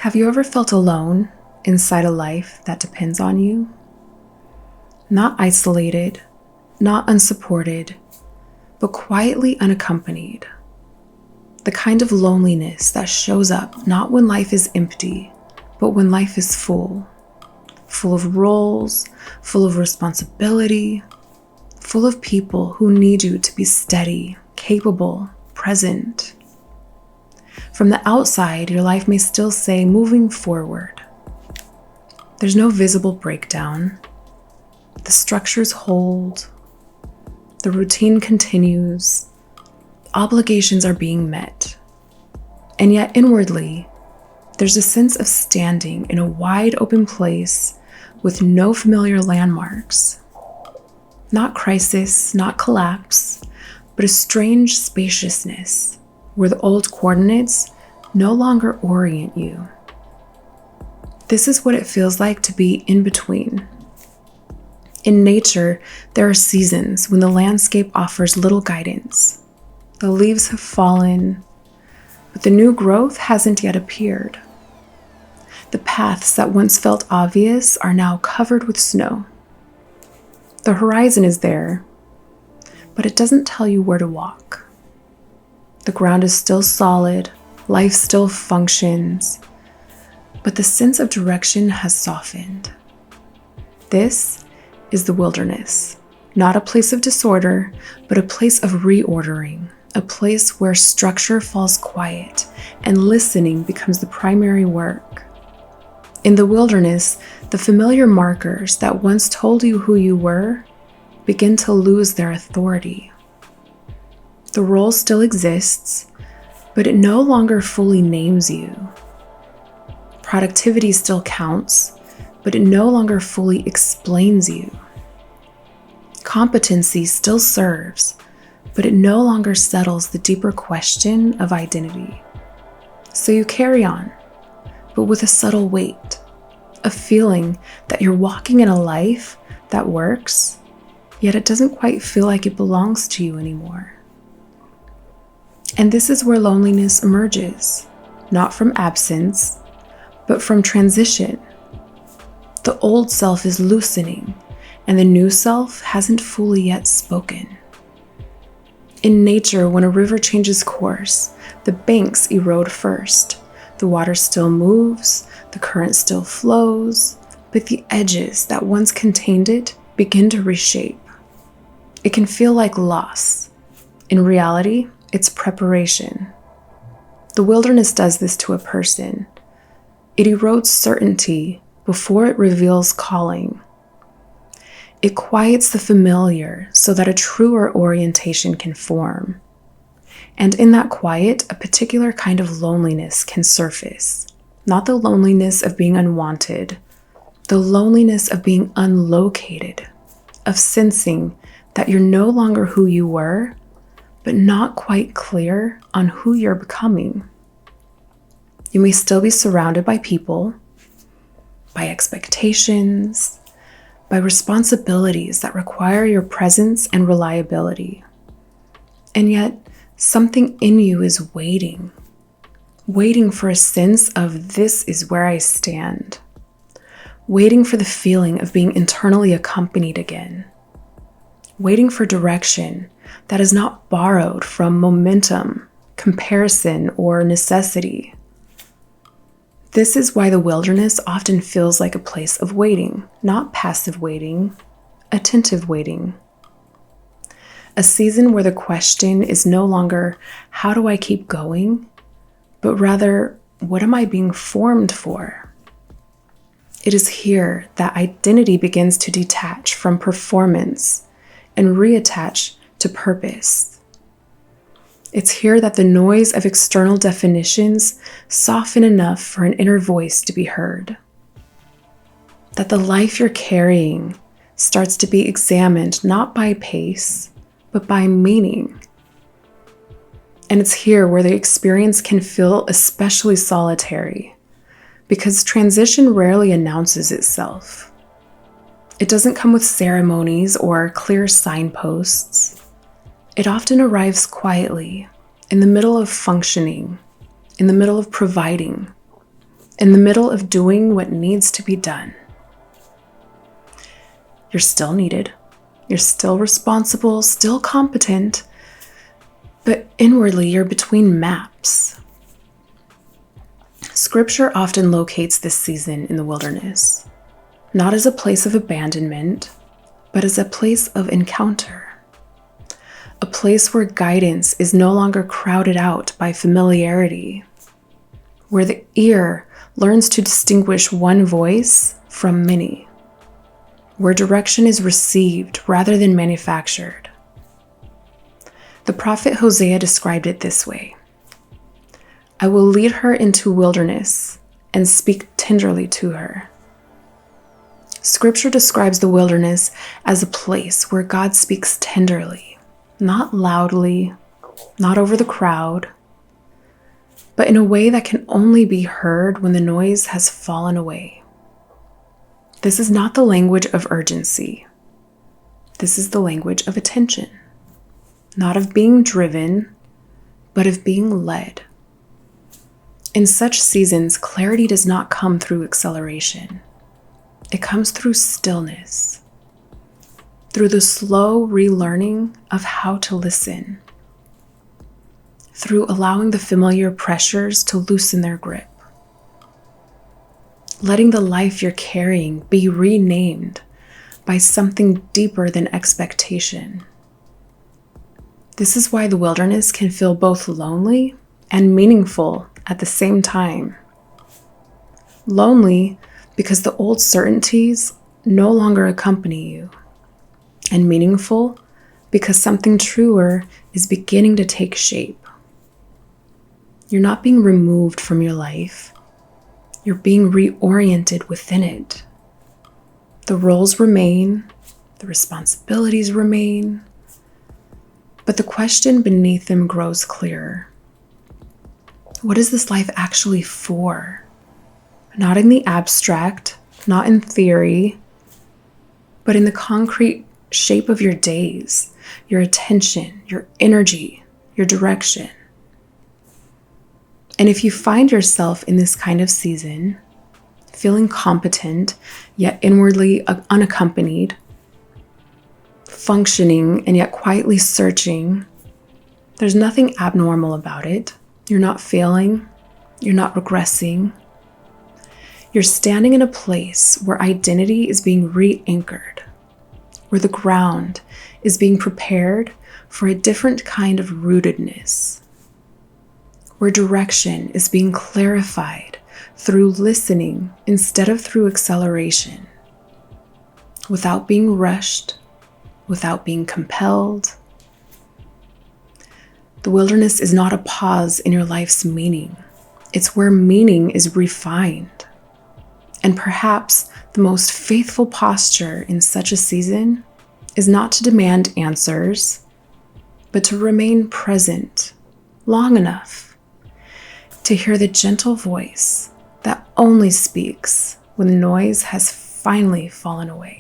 Have you ever felt alone inside a life that depends on you? Not isolated, not unsupported, but quietly unaccompanied. The kind of loneliness that shows up not when life is empty, but when life is full. Full of roles, full of responsibility, full of people who need you to be steady, capable, present. From the outside, your life may still say moving forward. There's no visible breakdown. The structures hold. The routine continues. Obligations are being met. And yet inwardly, there's a sense of standing in a wide open place with no familiar landmarks. Not crisis, not collapse, but a strange spaciousness where the old coordinates no longer orient you. This is what it feels like to be in between. In nature, there are seasons when the landscape offers little guidance. The leaves have fallen, but the new growth hasn't yet appeared. The paths that once felt obvious are now covered with snow. The horizon is there, but it doesn't tell you where to walk. The ground is still solid, life still functions, but the sense of direction has softened. This is the wilderness, not a place of disorder, but a place of reordering, a place where structure falls quiet and listening becomes the primary work. In the wilderness, the familiar markers that once told you who you were begin to lose their authority. The role still exists, but it no longer fully names you. Productivity still counts, but it no longer fully explains you. Competency still serves, but it no longer settles the deeper question of identity. So you carry on, but with a subtle weight, a feeling that you're walking in a life that works, yet it doesn't quite feel like it belongs to you anymore. And this is where loneliness emerges, not from absence, but from transition. The old self is loosening, and the new self hasn't fully yet spoken. In nature, when a river changes course, the banks erode first. The water still moves, the current still flows, but the edges that once contained it begin to reshape. It can feel like loss. In reality, it's preparation. The wilderness does this to a person. It erodes certainty before it reveals calling. It quiets the familiar so that a truer orientation can form. And in that quiet, a particular kind of loneliness can surface. Not the loneliness of being unwanted, the loneliness of being unlocated, of sensing that you're no longer who you were, but not quite clear on who you're becoming. You may still be surrounded by people, by expectations, by responsibilities that require your presence and reliability. And yet, something in you is waiting for a sense of this is where I stand, waiting for the feeling of being internally accompanied again, waiting for direction that is not borrowed from momentum, comparison, or necessity. This is why the wilderness often feels like a place of waiting, not passive waiting, attentive waiting. A season where the question is no longer, how do I keep going? But rather, what am I being formed for? It is here that identity begins to detach from performance and reattach to purpose. It's here that the noise of external definitions soften enough for an inner voice to be heard. That the life you're carrying starts to be examined not by pace, but by meaning. And it's here where the experience can feel especially solitary, because transition rarely announces itself. It doesn't come with ceremonies or clear signposts. It often arrives quietly, in the middle of functioning, in the middle of providing, in the middle of doing what needs to be done. You're still needed. You're still responsible, still competent, but inwardly you're between maps. Scripture often locates this season in the wilderness, not as a place of abandonment, but as a place of encounter. A place where guidance is no longer crowded out by familiarity, where the ear learns to distinguish one voice from many, where direction is received rather than manufactured. The prophet Hosea described it this way: I will lead her into wilderness and speak tenderly to her. Scripture describes the wilderness as a place where God speaks tenderly, not loudly, not over the crowd, but in a way that can only be heard when the noise has fallen away. This is not the language of urgency. This is the language of attention, not of being driven, but of being led. In such seasons, clarity does not come through acceleration. It comes through stillness, through the slow relearning of how to listen, through allowing the familiar pressures to loosen their grip, letting the life you're carrying be renamed by something deeper than expectation. This is why the wilderness can feel both lonely and meaningful at the same time. Lonely because the old certainties no longer accompany you, and meaningful because something truer is beginning to take shape. You're not being removed from your life. You're being reoriented within it. The roles remain, the responsibilities remain, but the question beneath them grows clearer. What is this life actually for? Not in the abstract, not in theory, but in the concrete shape of your days, your attention, your energy, your direction. And if you find yourself in this kind of season, feeling competent, yet inwardly unaccompanied, functioning and yet quietly searching, there's nothing abnormal about it. You're not failing. You're not regressing. You're standing in a place where identity is being re-anchored, where the ground is being prepared for a different kind of rootedness, where direction is being clarified through listening instead of through acceleration, without being rushed, without being compelled. The wilderness is not a pause in your life's meaning. It's where meaning is refined. And perhaps the most faithful posture in such a season is not to demand answers, but to remain present long enough to hear the gentle voice that only speaks when the noise has finally fallen away.